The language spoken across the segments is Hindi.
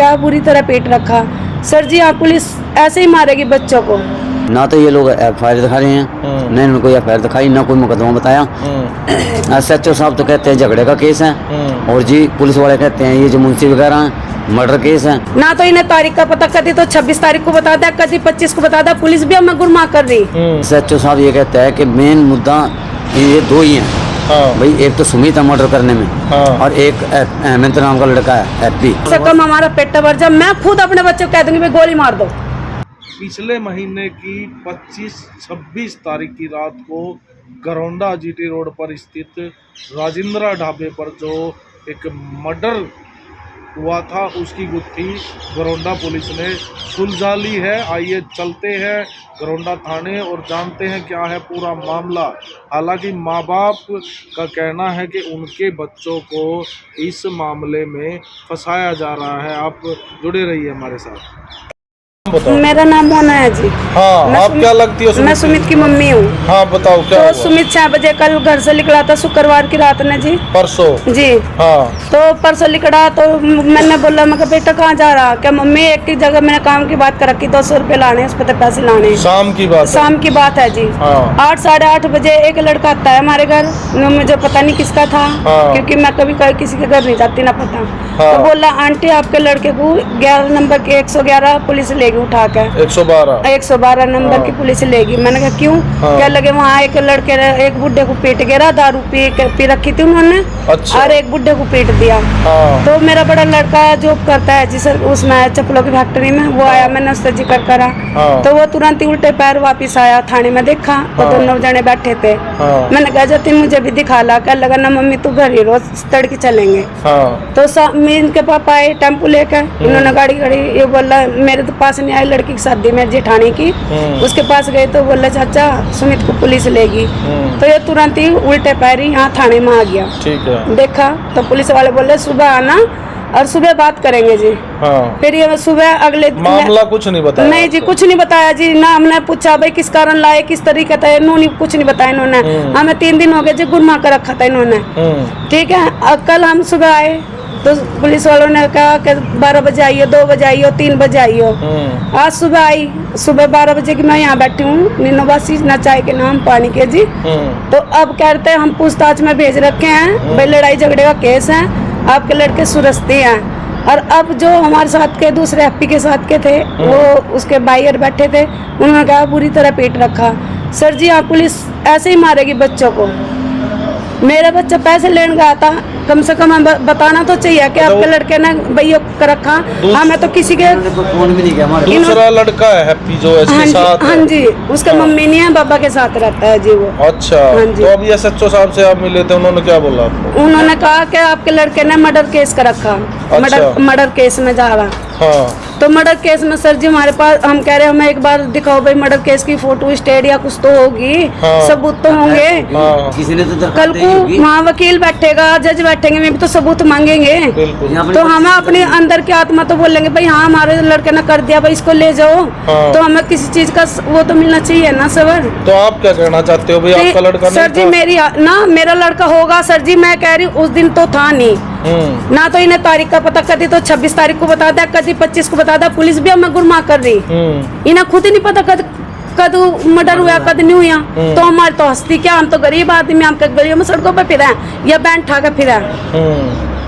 कहा बुरी तरह पीट रखा। सर जी आप पुलिस ऐसे ही मारेगी बच्चों को। ना तो ये लोग एफआईआर दिखा रहे हैं, न इन्होंने कोई एफआईआर दिखाई, ना कोई मुकदमा बताया। SHO साहब तो कहते हैं झगड़े का केस है, और जी पुलिस वाले कहते हैं ये जो मुंशी वगैरह हैं मर्डर केस है। ना तो इन्हें तारीख का पता, कभी तो 26 तारीख को बता दिया, कभी 25 को बता दिया। पुलिस भी हमें गुरमाह कर रही। SHO साहब ये कहता है कि मेन मुद्दा ये दो ही हैं। भाई एक तो सुमित है मर्डर करने में, और एक अहमद नाम का लड़का है FP। से कम हमारा पेट भर जा, मैं खुद अपने बच्चे को कह दूंगी भाई गोली मार दो। पिछले महीने की 25-26 तारीख की रात को गरौंडा GT रोड पर स्थित राजिंद्रा ढाबे पर जो एक मर्डर हुआ था उसकी गुत्थी गरौंडा पुलिस ने सुलझा ली है। आइए चलते हैं गरौंडा थाने और जानते हैं क्या है पूरा मामला। हालांकि माँ बाप का कहना है कि उनके बच्चों को इस मामले में फंसाया जा रहा है। आप जुड़े रहिए हमारे साथ। मेरा नाम मोना है जी। हाँ, आप क्या लगती हो? मैं सुमित की मम्मी हूँ। हाँ बताओ क्या तो हुआ? सुमित 6 बजे कल घर से निकला था, शुक्रवार की रात में जी। परसों? जी हाँ। तो परसों निकला तो मैंने बोला, मैं बेटा कहाँ जा रहा? क्या मम्मी एक ही जगह मैंने काम की बात कर रखी, 200 रुपये लाने, उस पर पैसे लाने। शाम की बात? शाम की बात है जी। हाँ। 8 साढ़े 8 बजे एक लड़का आता है हमारे घर, मुझे पता नहीं किसका था। हाँ। क्योंकि मैं कभी किसी के घर नहीं जाती ना पता। हाँ। तो बोला आंटी आपके लड़के को 11 नंबर के 111 पुलिस लेगी उठा के। 112 नंबर की पुलिस लेगी। मैंने कहा क्यों? क्या लगे वहाँ एक लड़के एक बुड्ढे को पीट गिरा, दारू पी रखी थी उन्होंने। अच्छा। और एक बुड्ढे को पीट दिया। तो मेरा बड़ा लड़का जॉब करता है जी सर उसमें चप्पलों की फैक्ट्री में, वो आया, मैंने उससे जिक्र करा। तो वो तुरंत ही उल्टे पैर वापिस आया, थाने में देखा तो दोनों जने बैठे थे। मैंने कहा जाती मुझे भी दिखा ला। क्या लगा ना मम्मी तू घर ही रोज तड़के चलेंगे। तो इनके पापा आए टेम्पो लेकर, इन्होंने गाड़ी ये बोला मेरे तो पास नहीं आई लड़की की शादी में जेठानी की, उसके पास गए तो बोला चाचा सुमित को पुलिस लेगी। तो ये तुरंत ही उल्टे पैर ही यहाँ थाने में आ गया। ठीक है। देखा तो पुलिस वाले बोले सुबह आना और सुबह बात करेंगे जी। फिर ये सुबह अगले मामला कुछ नहीं बताया? नहीं जी कुछ नहीं बताया जी। ना हमने पूछा भाई किस कारण लाए, किस तरीके था, इन्होंने कुछ नहीं बताया। इन्होंने हमें 3 दिन हो गए जी गुरमा कर रखा था इन्होंने। ठीक है। अब कल हम सुबह आए तो पुलिस वालों ने कहा कि 12 बजे आइयो, 2 बजे आइयो, 3 बजे आइयो। आज सुबह आई, सुबह 12 बजे की मैं यहाँ बैठी हूँ नीनोबासी ना चाय के नाम पानी के जी। तो अब कहते हैं हम पूछताछ में भेज रखे हैं, भाई लड़ाई झगड़े का केस है, आपके लड़के सुरस्ती हैं। और अब जो हमारे साथ के दूसरे FP के साथ के थे वो उसके बाइयर बैठे थे, उन्होंने कहा बुरी तरह पीट रखा। सर जी आप पुलिस ऐसे ही मारेगी बच्चों को। मेरा बच्चा पैसे लेने गया था, कम से कम बताना तो चाहिए कि आपके लड़के ने भैया कर रखा। हमें तो किसी के फोन भी नहीं किया। दूसरा लड़का है हैप्पी जो इसके साथ? हाँ जी, उसके मम्मी नहीं है, पापा के साथ रहता है जी वो। अच्छा। तो अभी SHO साहब से आप मिले थे, उन्होंने क्या बोला आपको? उन्होंने कहा कि आपके लड़के ने मर्डर केस कर रखा। मर्डर केस में जा रहा। तो मर्डर केस में सर जी हमारे पास, हम कह रहे हैं हमें एक बार दिखाओ भाई मर्डर केस की फोटो स्टेट या कुछ तो होगी, सबूत तो होंगे। किसी ने तो कल को वहाँ वकील बैठेगा, जज बैठेंगे, में भी तो सबूत मांगेंगे। तो हमें अपने अंदर की आत्मा तो बोलेंगे भाई हाँ हमारे लड़के ने कर दिया, भाई इसको ले जाओ। तो हमें किसी चीज का वो तो मिलना चाहिए ना सर। तो आप क्या कहना चाहते हो भाई आपका लड़का? सर जी मेरा लड़का होगा सर जी, मैं कह रही हूँ उस दिन तो था नहीं। ना तो इन्हें तारीख का पता, कभी तो 26 तारीख को बता दिया, कभी 25 को बता दिया। पुलिस भी हमें गुरमाह कर रही। इन्हें खुद ही नहीं पता कद मर्डर हुआ कद नहीं हुआ। तो हमारे तो हस्ती क्या, हम तो गरीब आदमी, हम गलियों में सड़कों पे फिर या बैंड ठा के फिर।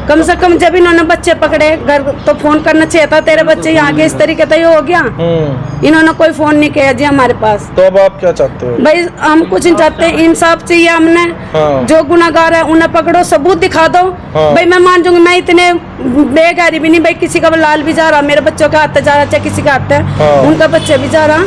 कम से कम जब इन्होंने बच्चे पकड़े घर तो फोन करना चाहिए था, तेरे बच्चे यहाँ के इस तरीके से हो गया। इन्होंने कोई फोन नहीं किया जी हमारे पास। तो अब आप क्या चाहते हो? भाई हम कुछ नहीं चाहते, इंसाफ चाहिए हमने। जो गुनाहगार है उन्हें पकड़ो, सबूत दिखा दो। भाई मैं मान जाऊंगी, मैं इतने बेगारी भी नहीं भाई, किसी का लाल भी जा रहा, मेरे बच्चों का हाथ जा रहा, चाहे किसी का हाथ है, उनका बच्चे भी जा रहा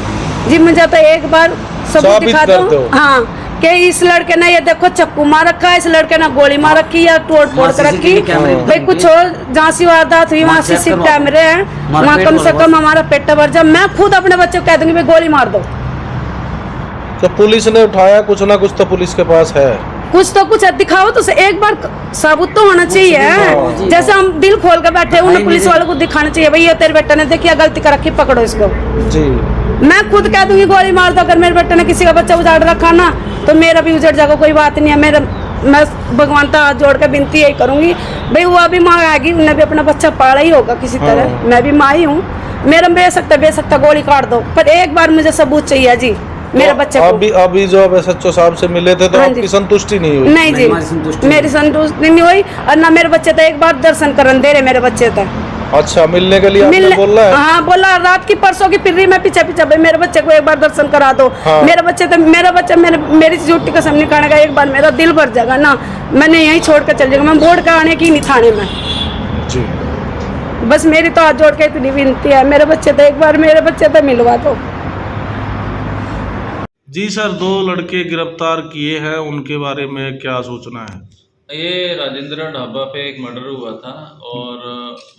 जी। मुझे तो एक बार सबूत दिखा दो। हाँ कि इस लड़के ने ये देखो चक्कू मार रखा है, इस लड़के ने गोली मार रखी या तोड़ फोड़ कर रखी। भाई कुछ और झांसी वारदात हुई, वहाँ CCTV कैमरे हैं, वहाँ कम से कम हमारा पेट भर जा। मैं खुद अपने बच्चे को कह दूंगी भाई गोली मार दो। तो पुलिस ने उठाया, कुछ ना कुछ तो पुलिस के पास है, कुछ तो कुछ दिखाओ तो एक बार सबूत तो होना चाहिए। जैसे हम दिल खोल कर बैठे, उन्हें पुलिस वालों को दिखाना चाहिए भाई ये तेरे बेटे ने देखिए गलती कर रखी, पकड़ो इसको जी। मैं खुद कह दूंगी गोली मार दो। अगर मेरे बेटे ने किसी का बच्चा उजाड़ रखा ना तो मेरा भी उजड़ जाएगा, कोई बात नहीं है। मैं भगवान का हाथ जोड़ के विनती यही करूंगी भाई, वो अभी माँ आएगी, उन्हें भी अपना बच्चा पाला ही होगा किसी तरह। मैं भी माँ ही हूँ, मेरा बेसकता गोली काट दो, पर एक बार मुझे सबूत चाहिए जी मेरे बच्चे को। अभी जो आप SHO साहब से मिले थे तो हाँ आपकी संतुष्टि नहीं हुई? नहीं जी, मेरी संतुष्टि नहीं हुई, और ना मेरे बच्चे तो एक बार दर्शन करन दे रहे मेरे बच्चे तो। अच्छा, मिलने के लिए आपने बोला है? हाँ बोला, रात की परसों की फिर रही मैं पीछे पीछे भाई मेरे बच्चे को एक बार दर्शन करा दो। हाँ। मेरा बच्चा मेरी झूठी कसम नहीं खाने का, एक बार मेरा दिल भर जाएगा ना, मैंने यहीं छोड़ कर चल जाऊंगा, मैं बोर्ड का आने की नहीं थाने में जी। बस मेरी तो हाथ जोड़ के इतनी विनती है, मेरे बच्चे तो एक बार मेरे बच्चे तो मिलवा दो। जी सर, 2 लड़के गिरफ्तार किए हैं, उनके बारे में क्या सूचना है? ये राजेंद्र ढाबा पे एक मर्डर हुआ था और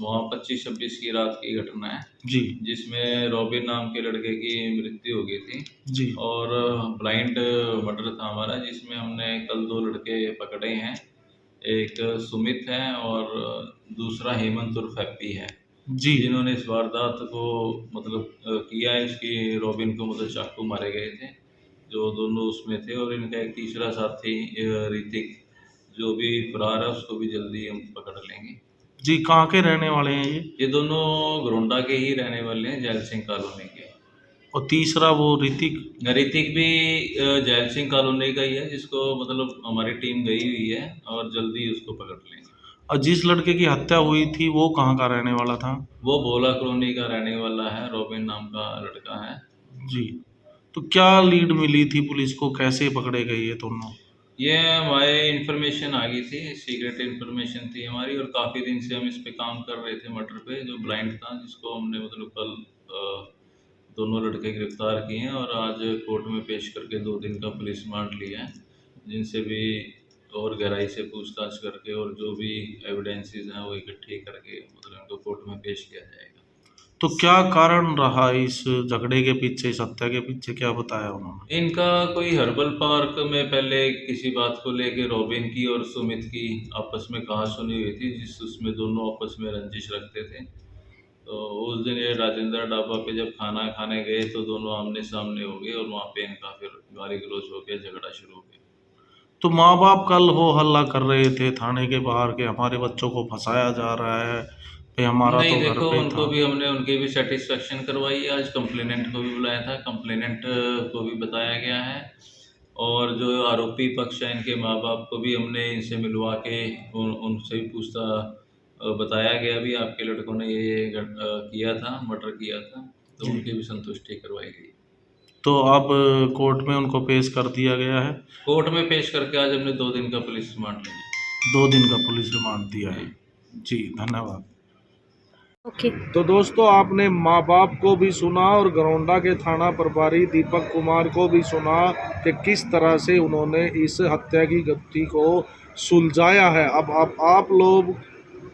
वहाँ 25-26 की रात की घटना है जी जिसमें रॉबिन नाम के लड़के की मृत्यु हो गई थी जी। और ब्लाइंड मर्डर था हमारा, जिसमें हमने कल 2 लड़के पकड़े हैं। एक सुमित है और दूसरा हेमंत उर्फ हैप्पी है जी जिन्होंने इस वारदात को किया है। इसकी रॉबिन को चाकू मारे गए थे, जो दोनों उसमें थे, और इनका एक तीसरा साथी ऋतिक जो भी फरार है, उसको भी जल्दी हम पकड़ लेंगे। जी, कहाँ के रहने वाले हैं ये दोनों घरोंडा के ही रहने वाले हैं, जैल सिंह कॉलोनी के। और तीसरा वो ऋतिक भी जैल सिंह कॉलोनी का ही है, जिसको हमारी टीम गई हुई है और जल्दी उसको पकड़ लेंगे। और जिस लड़के की हत्या हुई थी वो कहाँ का रहने वाला था? वो भोला कॉलोनी का रहने वाला है, रॉबिन नाम का लड़का है जी। तो क्या लीड मिली थी पुलिस को, कैसे पकड़े गए ये दोनों? ये हमारे इन्फॉर्मेशन आ गई थी, सीक्रेट इन्फॉर्मेशन थी हमारी, और काफ़ी दिन से हम इस पे काम कर रहे थे मर्डर पे, जो ब्लाइंड था, जिसको हमने कल दोनों लड़के गिरफ्तार किए हैं और आज कोर्ट में पेश करके 2 दिन का पुलिस रिमांड लिया है, जिनसे भी और गहराई से पूछताछ करके और जो भी एविडेंसेस हैं वो इकट्ठी करके उनको कोर्ट में पेश किया जाएगा। तो क्या कारण रहा इस झगड़े के पीछे, इस हत्या के पीछे, क्या बताया उन्होंने? इनका कोई हर्बल पार्क में पहले किसी बात को लेके रॉबिन की और सुमित की आपस में कहासुनी हुई थी, उसमें दोनों आपस में रंजिश रखते थे। तो उस दिन ये राजेंद्र ढाबा पे जब खाना खाने गए तो दोनों आमने सामने हो गए और वहाँ पे इनका फिर गाली गलौज हो गया, झगड़ा शुरू हो गया। तो माँ बाप कल हो हल्ला कर रहे थे थाने के बाहर के हमारे बच्चों को फंसाया जा रहा है, भाई हमारा नहीं, तो घर देखो, पे उनको था। भी हमने उनकी भी सेटिस्फेक्शन करवाई है। आज कंप्लेनेंट को भी बुलाया था, कंप्लेनेंट को भी बताया गया है, और जो आरोपी पक्ष है इनके माँ बाप को भी हमने इनसे मिलवा के उनसे भी बताया गया भी आपके लड़कों ने ये किया था, मर्डर किया था, तो जी। उनकी भी संतुष्टि करवाई गई। तो अब कोर्ट में उनको पेश कर दिया गया है। कोर्ट में पेश करके आज हमने 2 दिन का पुलिस रिमांड लिया। 2 दिन का पुलिस रिमांड दिया है। जी, धन्यवाद। ओके। तो दोस्तों, आपने माँ बाप को भी सुना और गरौंडा के थाना प्रभारी दीपक कुमार को भी सुना कि किस तरह से उन्होंने इस हत्या की घटना को सुलझाया है। अब आप लोग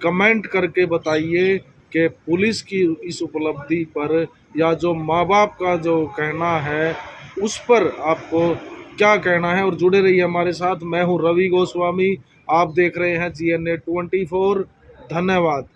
कमेंट करके बताइए कि पुलिस की इस उपलब्धि पर या जो माँ बाप का जो कहना है उस पर आपको क्या कहना है, और जुड़े रहिए हमारे साथ। मैं हूँ रवि गोस्वामी, आप देख रहे हैं GNA 24। धन्यवाद।